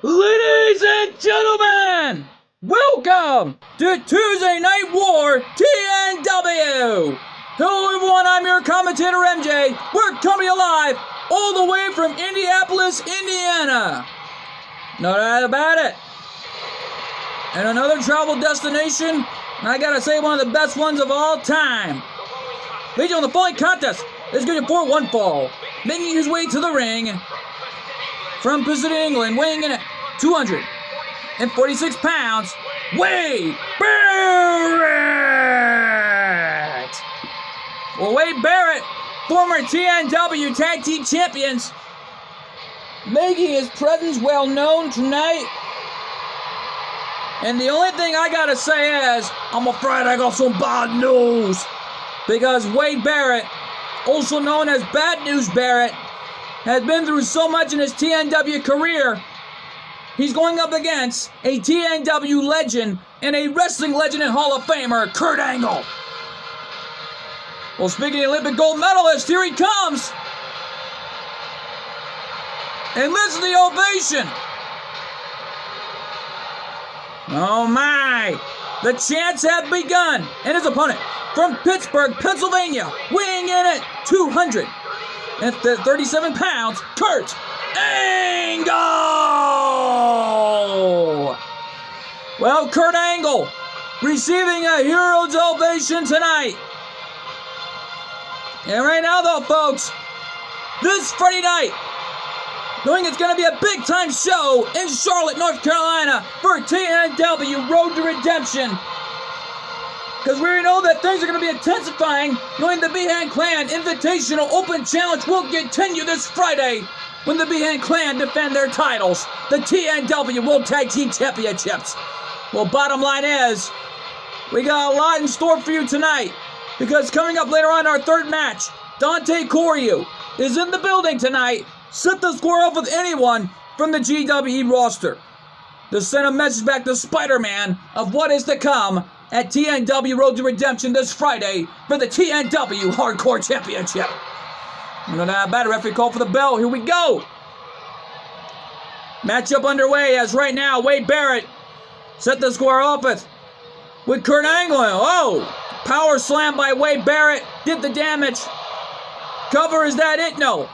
Ladies and gentlemen, welcome to Tuesday Night War TNW. Hello everyone, I'm your commentator MJ. We're coming alive all the way from Indianapolis, Indiana. No doubt about it. And another travel destination, and I gotta say one of the best ones of all time. Ladies on the following contest is going to for one fall, making his way to the ring from Pacific, England, weighing in at 246 pounds, Wade Barrett! Well, Wade Barrett, former TNW Tag Team Champions, making his presence well known tonight. And the only thing I gotta say is, I'm afraid I got some bad news. Because Wade Barrett, also known as Bad News Barrett, has been through so much in his TNW career. He's going up against a TNW legend and a wrestling legend and Hall of Famer, Kurt Angle. Well, speaking of Olympic gold medalist, here he comes. And listen to the ovation. Oh my, the chants have begun. And his opponent from Pittsburgh, Pennsylvania, weighing in at 237 pounds, Kurt Angle! Well, Kurt Angle receiving a hero's ovation tonight. And right now, though, folks, this Friday night, knowing it's going to be a big-time show in Charlotte, North Carolina for TNW Road to Redemption. Because we already know that things are going to be intensifying, knowing the Behan Clan Invitational Open Challenge will continue this Friday when the Behan Clan defend their titles, the TNW World Tag Team Championships. Well, bottom line is, we got a lot in store for you tonight. Because coming up later on in our third match, Dante Coryu is in the building tonight, set to square off with anyone from the GWE roster to send a message back to Spider-Man of what is to come at TNW Road to Redemption this Friday for the TNW Hardcore Championship. No doubt about it, referee call for the bell. Here we go. Matchup underway as right now Wade Barrett set the square off with Kurt Angle. Oh, power slam by Wade Barrett did the damage. Cover, is that it? No.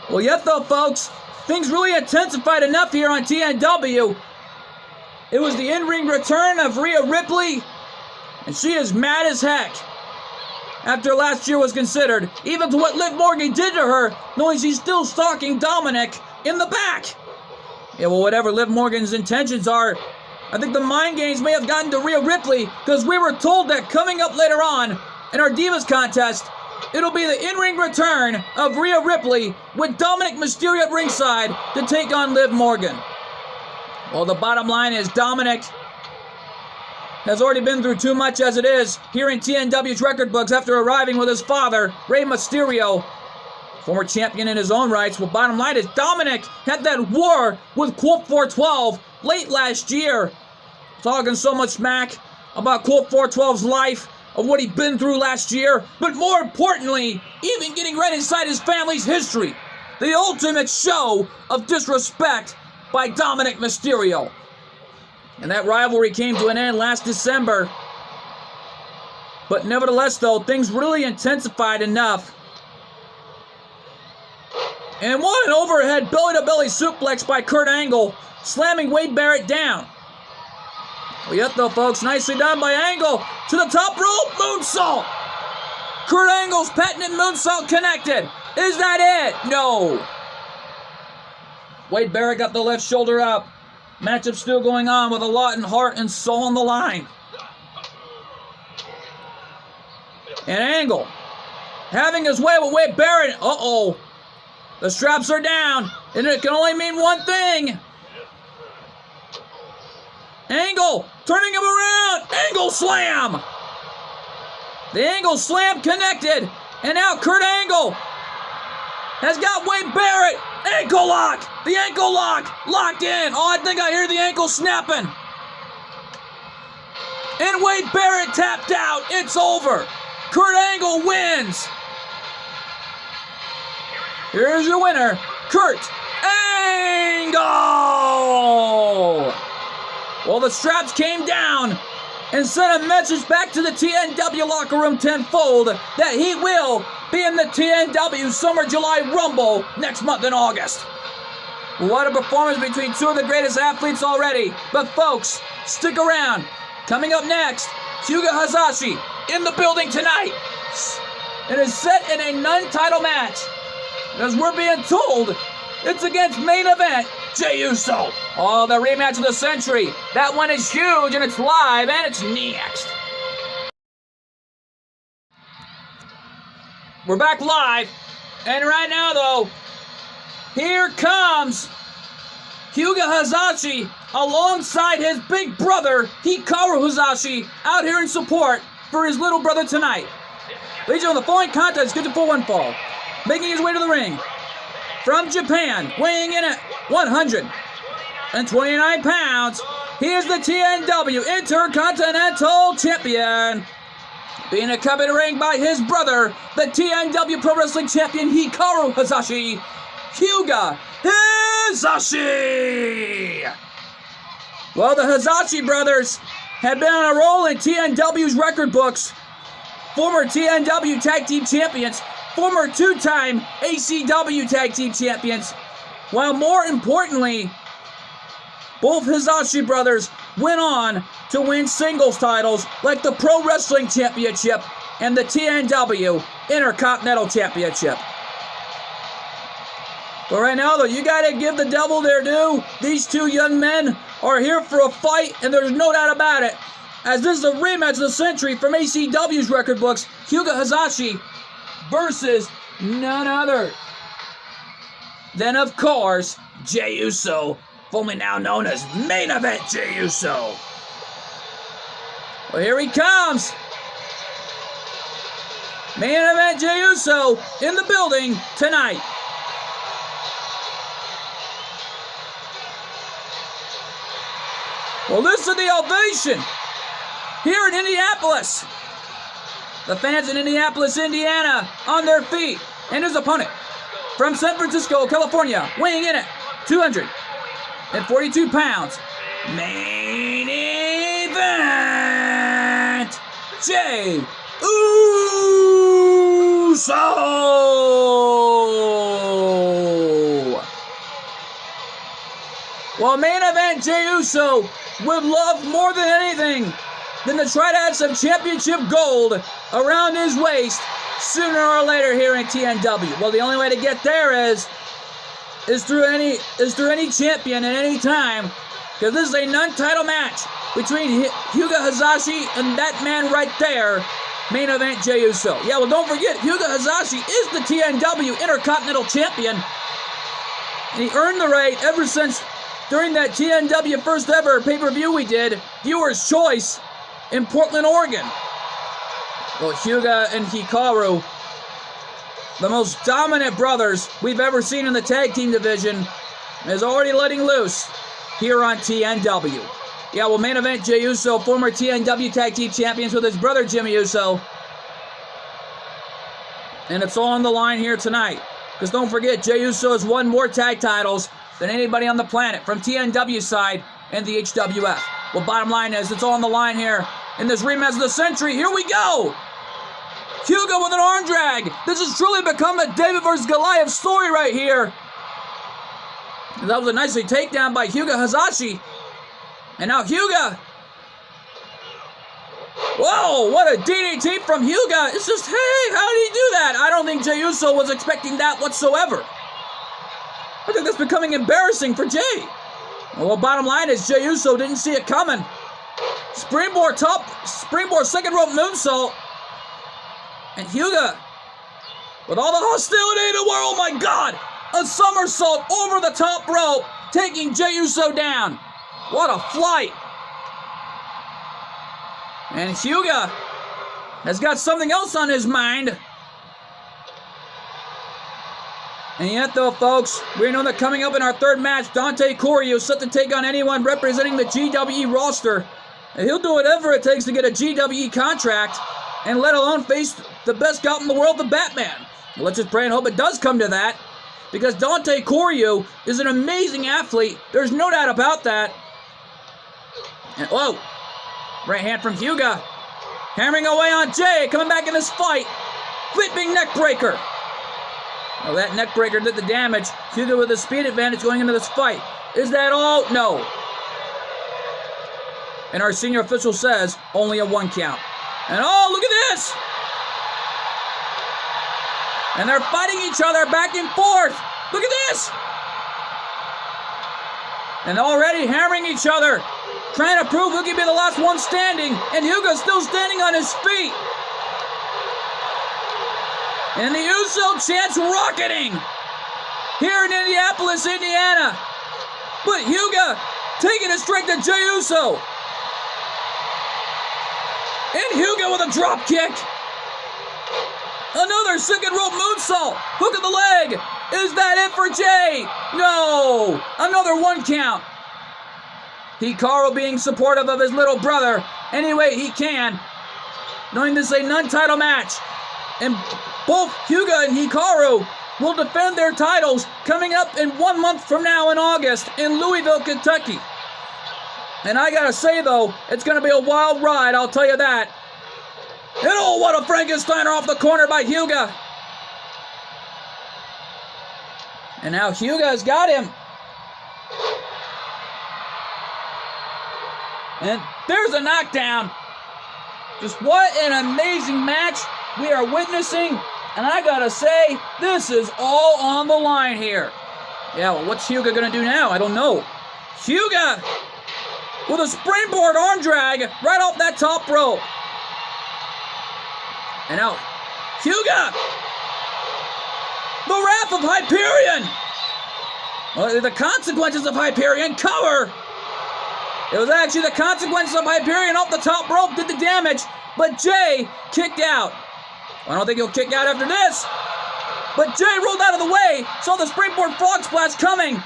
Well, yet though, folks, things really intensified enough here on TNW. It was the in-ring return of Rhea Ripley, and she is mad as heck after last year was considered, even to what Liv Morgan did to her, knowing she's still stalking Dominic in the back. Yeah, well, whatever Liv Morgan's intentions are, I think the mind games may have gotten to Rhea Ripley, because we were told that coming up later on in our Divas contest, it'll be the in-ring return of Rhea Ripley with Dominic Mysterio at ringside to take on Liv Morgan. Well, the bottom line is Dominic has already been through too much as it is here in TNW's record books after arriving with his father, Rey Mysterio, former champion in his own rights. Well, bottom line is Dominic had that war with Colt 412 late last year, talking so much smack about Colt 412's life, of what he'd been through last year, but more importantly, even getting right inside his family's history. The ultimate show of disrespect by Dominic Mysterio. And that rivalry came to an end last December. But nevertheless, though, things really intensified enough. And what an overhead belly-to-belly suplex by Kurt Angle, slamming Wade Barrett down. Well, yet though, folks, nicely done by Angle to the top rope, moonsault. Kurt Angle's patented moonsault connected. Is that it? No. Wade Barrett got the left shoulder up. Matchup still going on with a lot in heart and soul on the line. And Angle having his way with Wade Barrett. Uh-oh. The straps are down, and it can only mean one thing. Angle turning him around. Angle slam. The Angle slam connected. And now Kurt Angle has got Wade Barrett. Ankle lock. The ankle lock. Locked in. Oh, I think I hear the ankle snapping. And Wade Barrett tapped out. It's over. Kurt Angle wins. Here's your winner, Kurt Angle! Well, the straps came down and sent a message back to the TNW locker room tenfold that he will be in the TNW Summer July Rumble next month in August. What a performance between two of the greatest athletes already. But folks, stick around. Coming up next, Hyuga Hazashi in the building tonight. It is set in a non-title match. As we're being told, it's against main event Jey Uso. Oh, the rematch of the century. That one is huge, and it's live, and it's next. We're back live, and right now, though, here comes Hyuga Hazashi alongside his big brother, Hikaru Hazashi, out here in support for his little brother tonight. Ladies and gentlemen, the following contest is scheduled for one fall. Making his way to the ring from Japan, weighing in at 129 pounds, he is the TNW Intercontinental Champion. Being accompanied to the ring by his brother, the TNW Pro Wrestling Champion Hikaru Hazashi, Hyuga Hazashi! Well, the Hazashi brothers have been on a roll in TNW's record books. Former TNW Tag Team Champions, former two-time ACW Tag Team Champions, while more importantly, both Hazashi brothers went on to win singles titles like the Pro Wrestling Championship and the TNW Intercontinental Championship. But right now, though, you gotta give the devil their due. These two young men are here for a fight, and there's no doubt about it. As this is a rematch of the century from ACW's record books, Hyuga Hazashi versus none other than, of course, Jey Uso, formerly now known as Main Event Jey Uso. Well, here he comes. Main Event Jey Uso in the building tonight. Well, listen to the ovation here in Indianapolis. The fans in Indianapolis, Indiana, on their feet. And his opponent from San Francisco, California, weighing in at 242 pounds. Main event, Jey Uso! Well, main event Jey Uso would love more than anything than to try to add some championship gold around his waist sooner or later here in TNW. Well, the only way to get there is through any champion at any time, because this is a non-title match between Hyuga Hazashi and that man right there, main event Jey Uso. Yeah, well, don't forget, Hyuga Hazashi is the TNW Intercontinental Champion, and he earned the right ever since during that TNW first ever pay-per-view we did, Viewer's Choice, in Portland, Oregon. Well, Hyuga and Hikaru, the most dominant brothers we've ever seen in the tag team division, is already letting loose here on TNW. Yeah, well, main event Jey Uso, former TNW Tag Team Champions with his brother Jimmy Uso. And it's all on the line here tonight. Because don't forget, Jey Uso has won more tag titles than anybody on the planet from TNW side and the HWF. Well, bottom line is, it's all on the line here in this rematch of the century. Here we go! Hyuga with an arm drag. This has truly become a David versus Goliath story right here. That was a nicely takedown by Hyuga Hazashi. And now Hyuga. Whoa, what a DDT from Hyuga. It's just, hey, how did he do that? I don't think Jey Uso was expecting that whatsoever. I think that's becoming embarrassing for Jey. Well, bottom line is Jey Uso didn't see it coming. Springboard second rope moonsault. And Hyuga, with all the hostility in the world, oh my God, a somersault over the top rope, taking Jey Uso down. What a flight. And Hyuga has got something else on his mind. And yet, though, folks, we know that coming up in our third match, Dante Corey is set to take on anyone representing the GWE roster. And he'll do whatever it takes to get a GWE contract, and let alone face the best gout in the world, the Batman. Well, let's just pray and hope it does come to that. because Dante Koryu is an amazing athlete. There's no doubt about that. And, whoa. Right hand from Hyuga. Hammering away on Jay, coming back in this fight. Flipping neck breaker. Oh, that neck breaker did the damage. Hyuga with a speed advantage going into this fight. Is that all? No. And our senior official says only a 1 count. And oh, look at this! And they're fighting each other back and forth. Look at this! And already hammering each other. Trying to prove who can be the last one standing. And Hyuga's still standing on his feet. And the Uso chants rocketing here in Indianapolis, Indiana. But Hyuga taking it straight to Jey Uso. And Hyuga with a drop kick. Another second rope moonsault. Hook of the leg. Is that it for Jay? No. Another 1 count. Hikaru being supportive of his little brother any way he can. Knowing this is a non-title match. And both Hyuga and Hikaru will defend their titles coming up in 1 month from now in August in Louisville, Kentucky. And I gotta say though, it's gonna be a wild ride, I'll tell you that. And oh, what a Frankensteiner off the corner by Hyuga. And now Hyuga's got him. And there's a knockdown. Just what an amazing match we are witnessing. And I gotta say, this is all on the line here. Yeah, well, what's Hyuga gonna do now? I don't know. Hyuga with a springboard arm drag right off that top rope. And now, Hyuga! The Wrath of Hyperion! Well, the consequences of Hyperion cover! It was actually the consequences of Hyperion off the top rope did the damage, but Jay kicked out. I don't think he'll kick out after this. But Jay rolled out of the way, saw the springboard frog splash coming.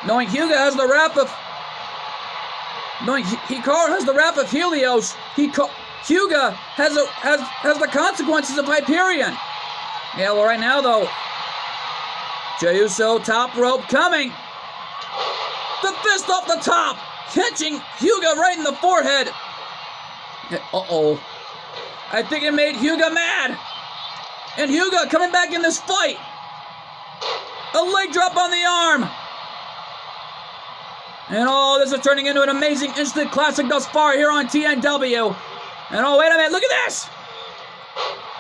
Knowing Hyuga has the wrath of... Knowing Hikaru has the wrath of Helios, Hyuga has the consequences of Hyperion. Yeah, well, right now, though, Jey Uso, top rope coming. The fist off the top, catching Hyuga right in the forehead. Uh-oh. I think it made Hyuga mad. And Hyuga coming back in this fight. A leg drop on the arm. And oh, this is turning into an amazing instant classic thus far here on TNW. And oh, wait a minute, look at this!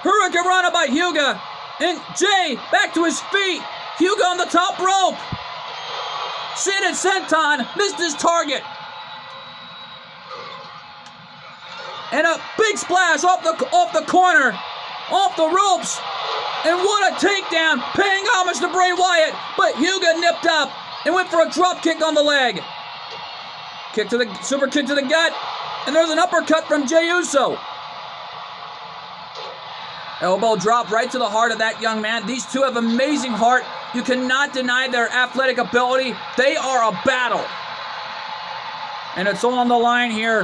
Hurricanrana by Hyuga. And Jay back to his feet. Hyuga on the top rope. Shin Senton missed his target. And a big splash off the corner, off the ropes. And what a takedown, paying homage to Bray Wyatt. But Hyuga nipped up and went for a drop kick on the leg. Super kick to the gut. And there's an uppercut from Jey Uso. Elbow drop right to the heart of that young man. These two have amazing heart. You cannot deny their athletic ability. They are a battle. And it's all on the line here.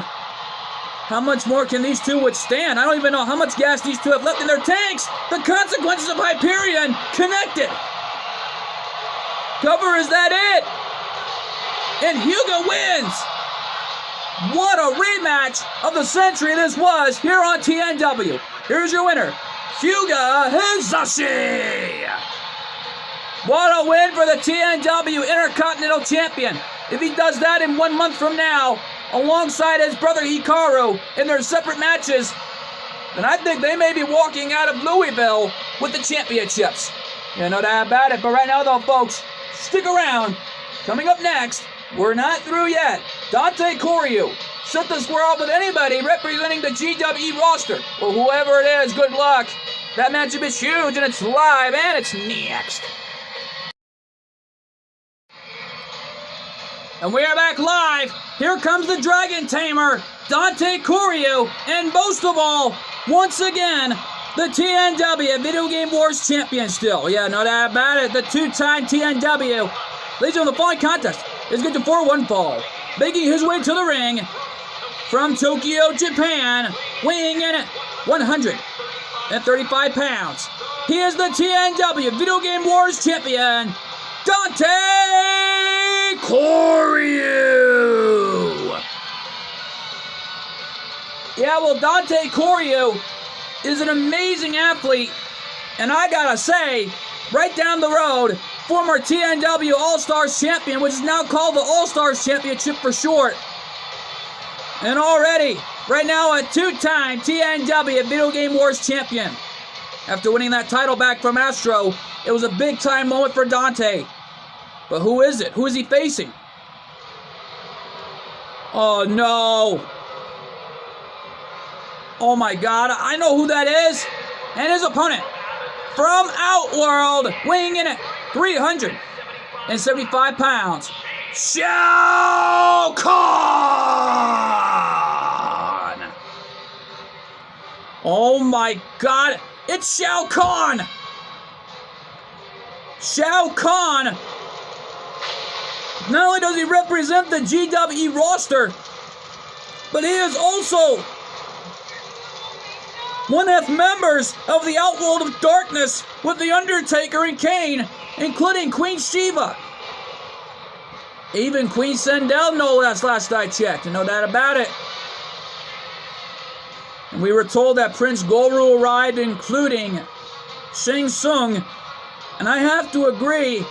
How much more can these two withstand? I don't even know how much gas these two have left in their tanks. The consequences of Hyperion connected. Cover, is that it? And Hyuga wins. What a rematch of the century this was here on TNW. Here's your winner, Hyuga Hizashi. What a win for the TNW Intercontinental Champion. If he does that in 1 month from now, alongside his brother Hikaru in their separate matches, then I think they may be walking out of Louisville with the championships. You know that about it. But right now, though, folks, stick around. Coming up next, we're not through yet. Dante Koryu set the square off with anybody representing the GWE roster. Or whoever it is, good luck. That matchup is huge, and it's live, and it's next. And we are back live. Here comes the Dragon Tamer, Dante Koryu, and most of all, once again, the TNW Video Game Wars champion still. Yeah, no doubt about it. The two-time TNW. Ladies and gentlemen, the following contest is good to 4-1 fall. Making his way to the ring from Tokyo, Japan, weighing in at 135 pounds. He is the TNW Video Game Wars champion, Dante Coryu. Yeah, well, Dante Coryu is an amazing athlete, and I gotta say, right down the road, former TNW All-Stars champion, which is now called the All-Stars Championship for short. And already, right now, a two-time TNW Video Game Wars champion. After winning that title back from Astro, it was a big-time moment for Dante. But who is it? Who is he facing? Oh, no. Oh, my God. I know who that is. And his opponent from Outworld, weighing in at 375 pounds, Shao Kahn! Oh my God, it's Shao Kahn! Shao Kahn! Not only does he represent the GWE roster, but he is also one of members of the Outworld of Darkness with The Undertaker and Kane, including Queen Shiva. Even Queen Sendel, no less, last I checked, no doubt about it. And we were told that Prince Goru arrived, including Shang Tsung. And I have to agree,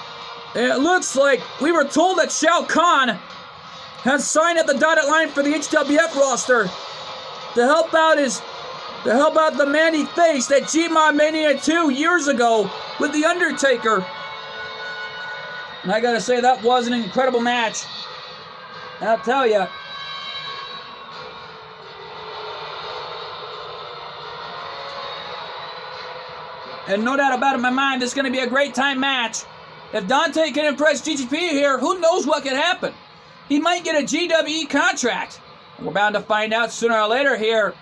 it looks like we were told that Shao Kahn has signed at the dotted line for the HWF roster to help out the man he faced at G-Mod Mania 2 years ago with The Undertaker. And I gotta say, that was an incredible match. I'll tell you. And no doubt about it in my mind, this is gonna be a great time match. If Dante can impress GGP here, who knows what could happen? He might get a GWE contract. We're bound to find out sooner or later here.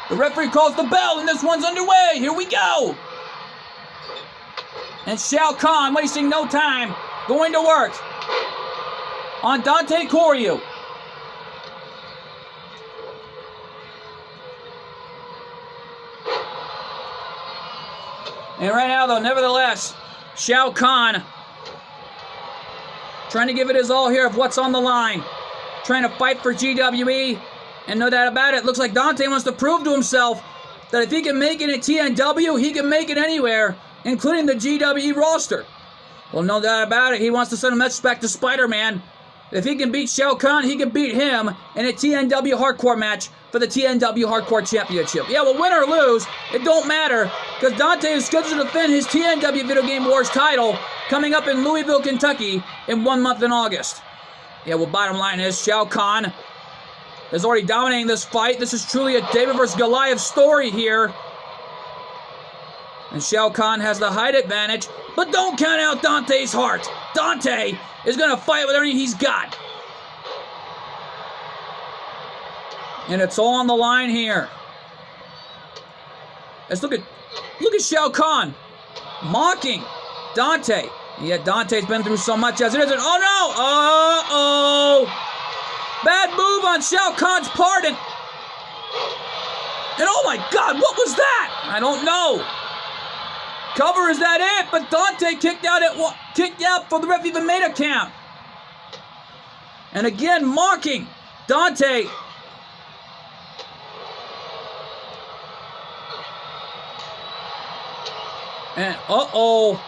The referee calls the bell, and this one's underway. Here we go. And Shao Kahn, wasting no time, going to work on Dante Coryu. And right now, though, nevertheless, Shao Kahn trying to give it his all here of what's on the line. Trying to fight for GWE. And no doubt about it, looks like Dante wants to prove to himself that if he can make it at TNW, he can make it anywhere, including the GWE roster. Well, no doubt about it, he wants to send a message back to Spider-Man. If he can beat Shao Kahn, he can beat him in a TNW Hardcore match for the TNW Hardcore Championship. Yeah, well, win or lose, it don't matter, because Dante is scheduled to defend his TNW Video Game Wars title coming up in Louisville, Kentucky in 1 month in August. Yeah, well, bottom line is Shao Kahn is already dominating this fight. This is truly a David vs. Goliath story here. And Shao Kahn has the height advantage, but don't count out Dante's heart. Dante is going to fight with everything he's got. And it's all on the line here. Let's look at Shao Kahn mocking Dante. Yeah, Dante's been through so much as it is. Oh no! Uh-oh! Bad move on Shao Kahn's part. And oh my God, what was that? I don't know. Cover, is that it? But Dante kicked out before the ref even made a count. And again, mocking Dante. And uh-oh.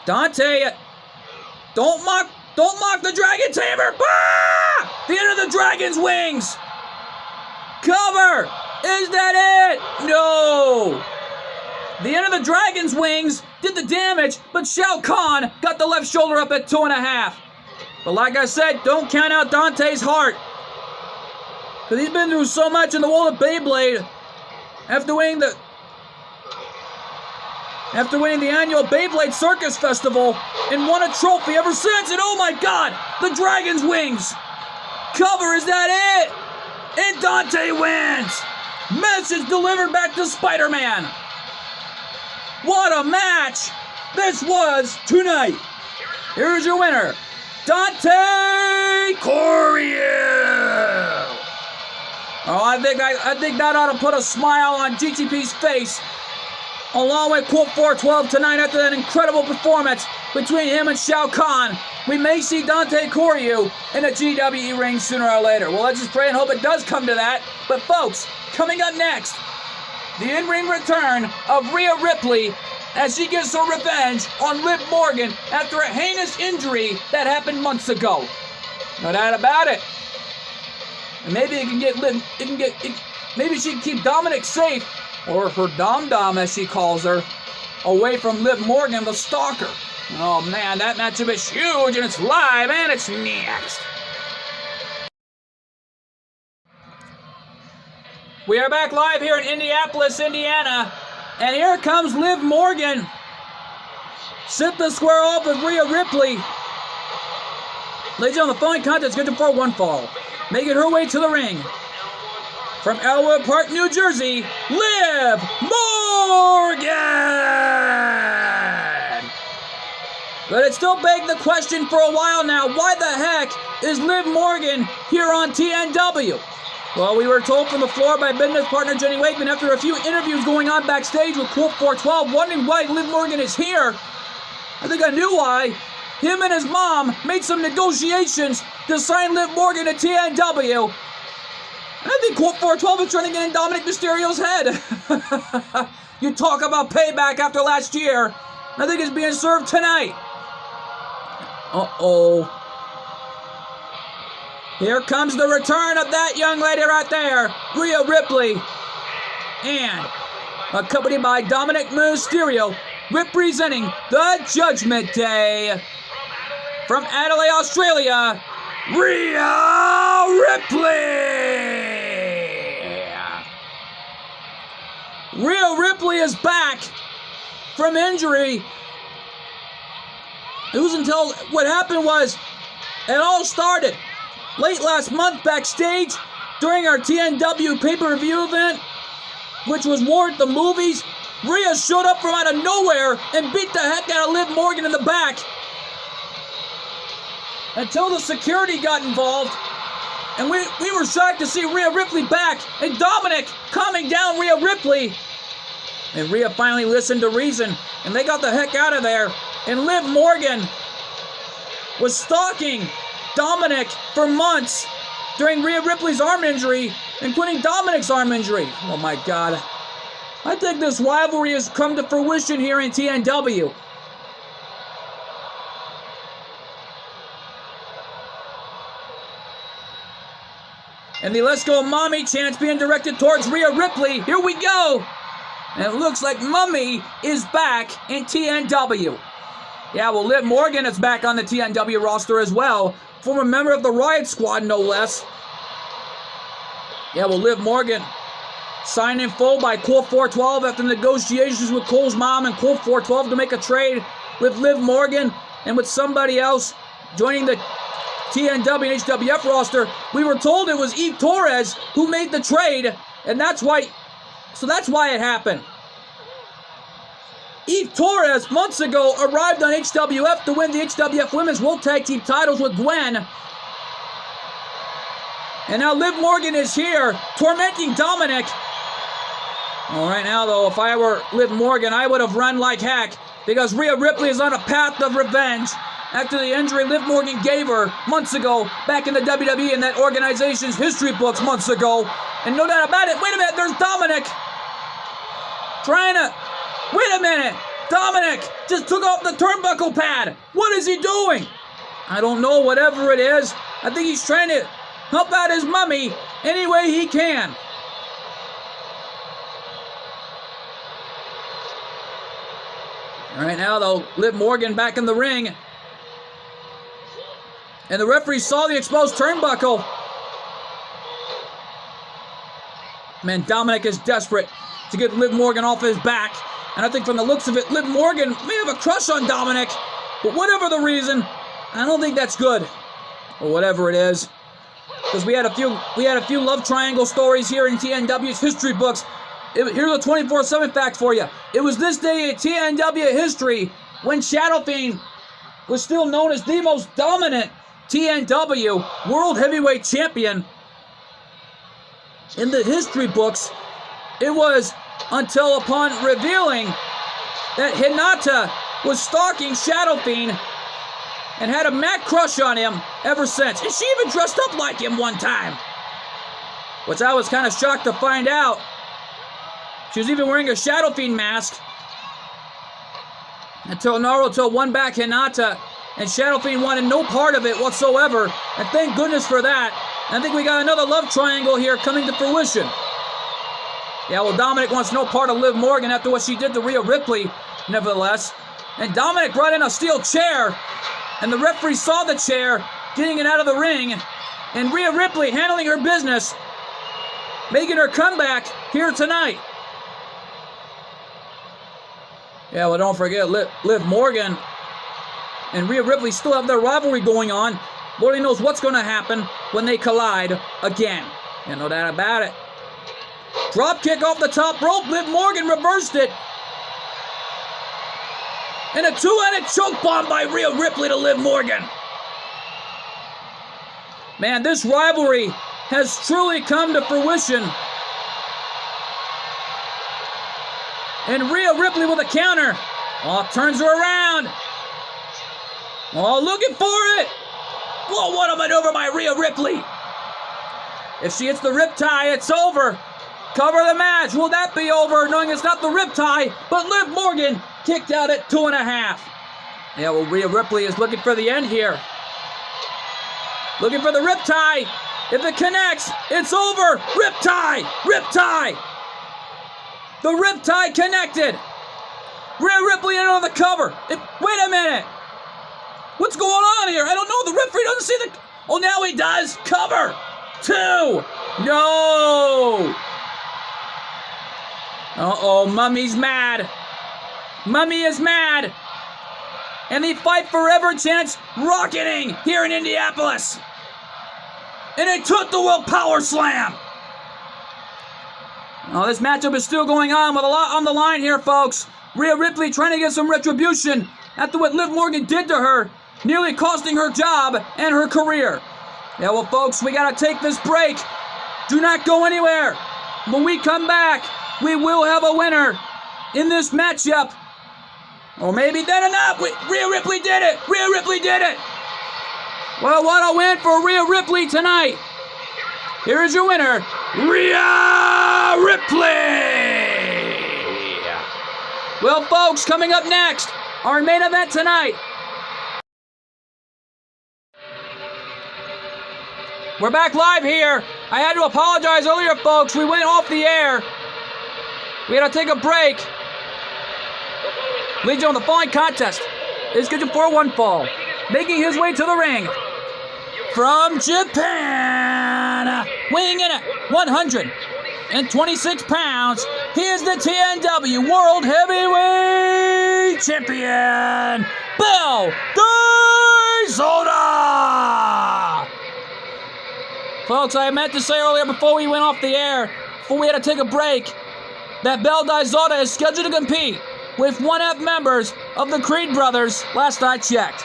Dante, don't mock the Dragon Tamer! Ah! The end of the Dragon's wings! Cover! Is that it? No! The end of the Dragon's wings did the damage, but Shao Kahn got the left shoulder up at 2.5. But like I said, don't count out Dante's heart. Because he's been through so much in the world of Beyblade. After winning the annual Beyblade Circus Festival and won a trophy ever since. And oh my God, the Dragon's wings. Cover, is that it? And Dante wins. Message delivered back to Spider-Man. What a match this was tonight. Here's your winner, Dante Coryu. All I think that ought to put a smile on GTP's face, along with Colt 412 tonight after that incredible performance between him and Shao Kahn. We may see Dante Coryu in a GWE ring sooner or later. Well, let's just pray and hope it does come to that. But folks, coming up next, the in-ring return of Rhea Ripley as she gets her revenge on Liv Morgan after a heinous injury that happened months ago. No doubt about it. And maybe it can get Liv, maybe she can keep Dominic safe, or her Dom-Dom as she calls her, away from Liv Morgan, the stalker. Oh man, that matchup is huge, and it's live, and it's next. We are back live here in Indianapolis, Indiana, and here comes Liv Morgan. Sit the square off with Rhea Ripley. Ladies on the phone contest, good for one fall. Making her way to the ring. From Elwood Park, New Jersey, Liv Morgan! But it still begged the question for a while now, why the heck is Liv Morgan here on TNW? Well, we were told from the floor by business partner Jenny Wakeman after a few interviews going on backstage with Colt 412, wondering why Liv Morgan is here. I think I knew why. Him and his mom made some negotiations to sign Liv Morgan to TNW. And I think Colt 412 is trying to get in Dominic Mysterio's head. You talk about payback after last year. I think it's being served tonight. Uh-oh. Here comes the return of that young lady right there, Rhea Ripley. And accompanied by Dominic Mysterio, representing the Judgment Day. From Adelaide, Australia, Rhea Ripley! Rhea Ripley is back from injury. It was until what happened was, it all started late last month backstage during our TNW pay-per-view event, which was War at the Movies. Rhea showed up from out of nowhere and beat the heck out of Liv Morgan in the back until the security got involved. And we were shocked to see Rhea Ripley back and Dominic calming down Rhea Ripley. And Rhea finally listened to reason and they got the heck out of there. And Liv Morgan was stalking Dominic for months during Rhea Ripley's arm injury, including Dominic's arm injury. Oh my God. I think this rivalry has come to fruition here in TNW. And the Let's Go Mommy chants being directed towards Rhea Ripley. Here we go. And it looks like Mummy is back in TNW. Yeah, well, Liv Morgan is back on the TNW roster as well. Former member of the Riot Squad, no less. Yeah, well, Liv Morgan signed in full by Colt 412 after negotiations with Cole's mom and Colt 412 to make a trade with Liv Morgan and with somebody else joining the TNW and HWF roster. We were told it was Eve Torres who made the trade, and that's why it happened. Eve Torres, months ago, arrived on HWF to win the HWF Women's World Tag Team titles with Gwen. And now Liv Morgan is here, tormenting Dominic. Well, right now, though, if I were Liv Morgan, I would have run like heck, because Rhea Ripley is on a path of revenge after the injury Liv Morgan gave her months ago back in the WWE and that organization's history books months ago. And no doubt about it, wait a minute, there's Dominic. Wait a minute, Dominic just took off the turnbuckle pad. What is he doing? I don't know, whatever it is. I think he's trying to help out his mummy any way he can. All right, now though, Liv Morgan back in the ring. And the referee saw the exposed turnbuckle. Man, Dominic is desperate to get Liv Morgan off his back. And I think from the looks of it, Liv Morgan may have a crush on Dominic. But whatever the reason, I don't think that's good. Or whatever it is. Because we had a few love triangle stories here in TNW's history books. Here's a 24/7 fact for you. It was this day in TNW history when Shadow Fiend was still known as the most dominant TNW World Heavyweight Champion. in the history books, it was until upon revealing that Hinata was stalking Shadow Fiend and had a mad crush on him ever since. And she even dressed up like him one time, which I was kind of shocked to find out. She was even wearing a Shadow Fiend mask until Naruto won back Hinata, and Shadow Fiend wanted no part of it whatsoever, and thank goodness for that. I think we got another love triangle here coming to fruition. Yeah, well, Dominic wants no part of Liv Morgan after what she did to Rhea Ripley, nevertheless. And Dominic brought in a steel chair, and the referee saw the chair, getting it out of the ring, and Rhea Ripley handling her business, making her comeback here tonight. Yeah, well, don't forget, Liv Morgan and Rhea Ripley still have their rivalry going on. Lord only knows what's going to happen when they collide again. Yeah, no doubt about it. Drop kick off the top rope. Liv Morgan reversed it. And a two-headed choke bomb by Rhea Ripley to Liv Morgan. Man, this rivalry has truly come to fruition. And Rhea Ripley with a counter. Oh, turns her around. Oh, looking for it. Whoa, what a maneuver by Rhea Ripley. If she hits the riptide, it's over. Cover the match. Will that be over? Knowing it's not the riptide, but Liv Morgan kicked out at 2.5. Yeah, well, Rhea Ripley is looking for the end here. Looking for the riptide. If it connects, it's over. Riptide. Riptide. The riptide connected. Rhea Ripley in on the cover. Wait a minute. What's going on here? I don't know. The referee doesn't see the... Oh, now he does. Cover. 2. No. Uh-oh, Mummy's mad. Mummy is mad. And the Fight Forever chants rocketing here in Indianapolis. And it took the World Power Slam. Oh, this matchup is still going on with a lot on the line here, folks. Rhea Ripley trying to get some retribution after what Liv Morgan did to her, nearly costing her job and her career. Yeah, well, folks, we got to take this break. Do not go anywhere. When we come back, we will have a winner in this matchup. Or maybe then enough. Rhea Ripley did it. Rhea Ripley did it. Well, what a win for Rhea Ripley tonight. Here is your winner, Rhea Ripley. Well, folks, coming up next, our main event tonight. We're back live here. I had to apologize earlier, folks. We went off the air. We had to take a break. Ladies and gentlemen, the following contest is scheduled for one fall. Making his way to the ring from Japan, weighing in at 126 pounds, he is the TNW World Heavyweight Champion, Bell Daisoda. Folks, I meant to say earlier before we went off the air, before we had to take a break, that Bell Daisoda is scheduled to compete with 1F members of the Creed Brothers, last I checked.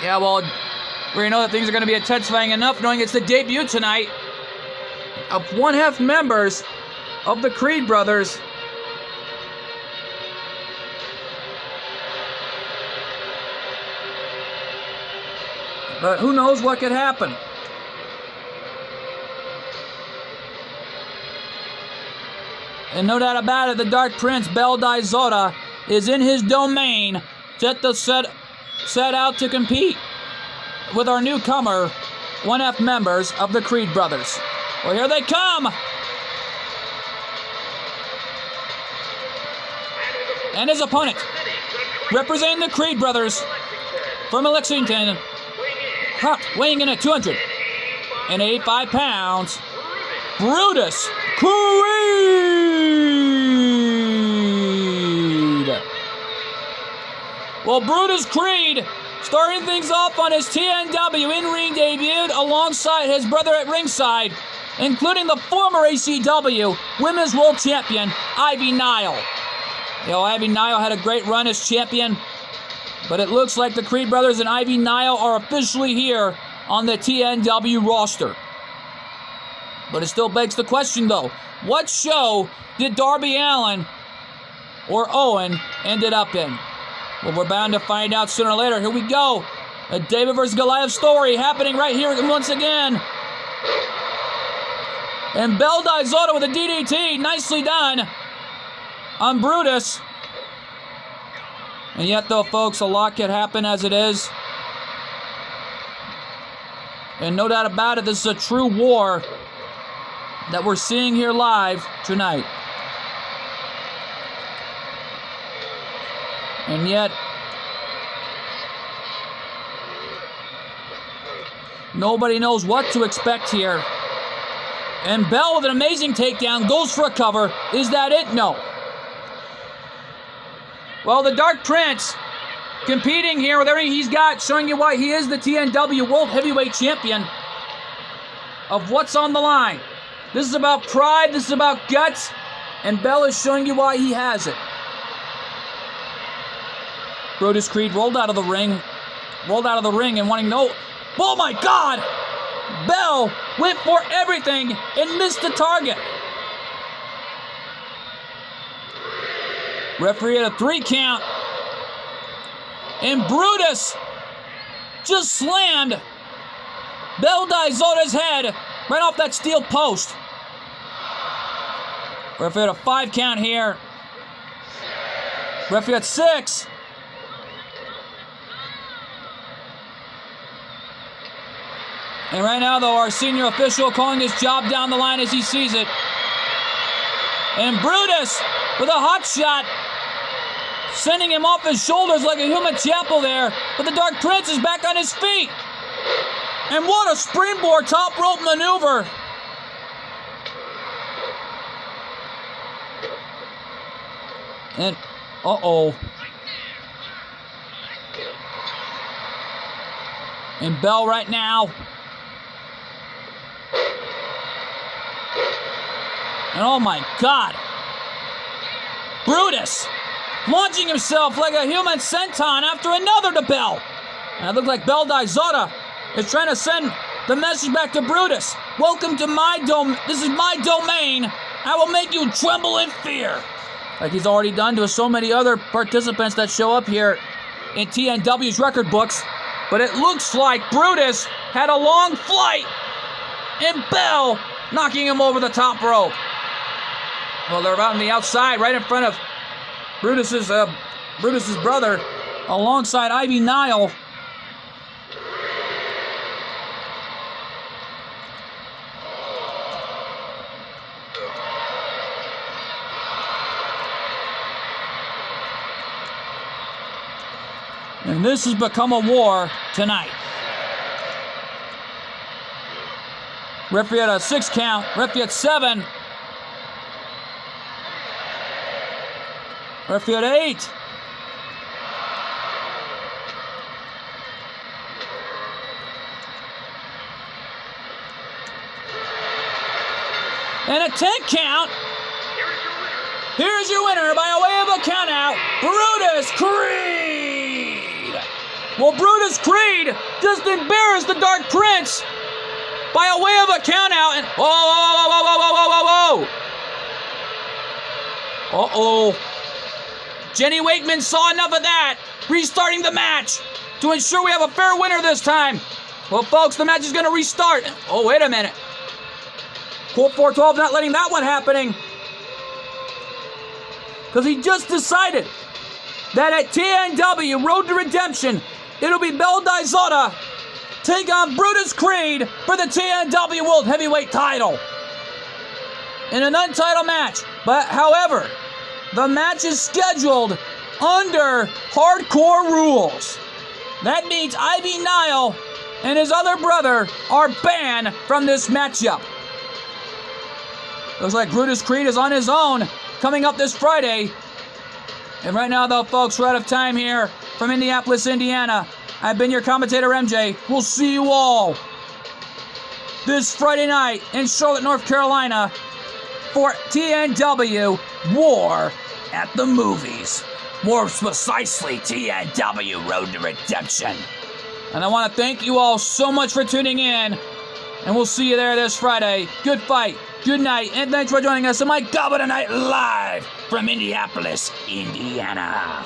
Yeah, well, we already know that things are going to be intensifying enough, knowing it's the debut tonight of 1F members of the Creed Brothers. But who knows what could happen. And no doubt about it, the Dark Prince, Bell Daisoda, is in his domain, set out to compete with our newcomer, 1F members of the Creed Brothers. Well, here they come! And his opponent, representing the Creed Brothers from Lexington, weighing in at 285 pounds, Brutus Creed. Well, Brutus Creed starting things off on his TNW in-ring debut alongside his brother at ringside, including the former ACW Women's World Champion, Ivy Nile. You know, Ivy Nile had a great run as champion, but it looks like the Creed Brothers and Ivy Nile are officially here on the TNW roster. But it still begs the question, though. What show did Darby Allin or Owen ended up in? Well, we're bound to find out sooner or later. Here we go. A David versus Goliath story happening right here once again. And Belle Dizota with a DDT. Nicely done on Brutus. And yet, though, folks, a lot can happen as it is. And no doubt about it, this is a true war that we're seeing here live tonight. And yet, nobody knows what to expect here. And Bell with an amazing takedown, goes for a cover. Is that it? No. Well, the Dark Prince competing here with everything he's got, showing you why he is the TNW World Heavyweight Champion of what's on the line. This is about pride, this is about guts, and Bell is showing you why he has it. Brutus Creed rolled out of the ring and wanting no... Oh my God! Bell went for everything and missed the target. Referee had a 3 count. And Brutus just slammed Belle Dizota's head right off that steel post. Referee had a 5 count here. Referee had 6. And right now, though, our senior official calling his job down the line as he sees it. And Brutus with a hot shot, sending him off his shoulders like a human chapel there. But the Dark Prince is back on his feet. And what a springboard top rope maneuver. And, uh-oh. And Bell right now. And oh my God. Brutus launching himself like a human senton after another to Bell. And it looked like Belle Dizota is trying to send the message back to Brutus. Welcome to my domain. This is my domain. I will make you tremble in fear. Like he's already done to so many other participants that show up here in TNW's record books. But it looks like Brutus had a long flight and Bell knocking him over the top rope. Well, they're out on the outside, right in front of Brutus's brother, alongside Ivy Nile. And this has become a war tonight. Referee had a 6 count. Referee had 7. Referee at 8. And a 10 count. Here's your winner by way of a countout, Brutus Creed. Well, Brutus Creed just embarrassed the Dark Prince by a way of a countout. And whoa. Uh-oh. Jenny Wakeman saw enough of that, restarting the match to ensure we have a fair winner this time. Well, folks, the match is going to restart. Oh, wait a minute. Colt 412 not letting that one happening. Because he just decided that at TNW Road to Redemption, it'll be Belle Dizota take on Brutus Creed for the TNW World Heavyweight title in an untitled match. But, however, the match is scheduled under hardcore rules. That means Ivy Nile and his other brother are banned from this matchup. Looks like Brutus Creed is on his own coming up this Friday. And right now, though, folks, we're out of time here from Indianapolis, Indiana. I've been your commentator, MJ. We'll see you all this Friday night in Charlotte, North Carolina for TNW War at the Movies. More precisely, TNW Road to Redemption. And I want to thank you all so much for tuning in. And we'll see you there this Friday. Good fight. Good night. And thanks for joining us on my Gobble Tonight live from Indianapolis, Indiana.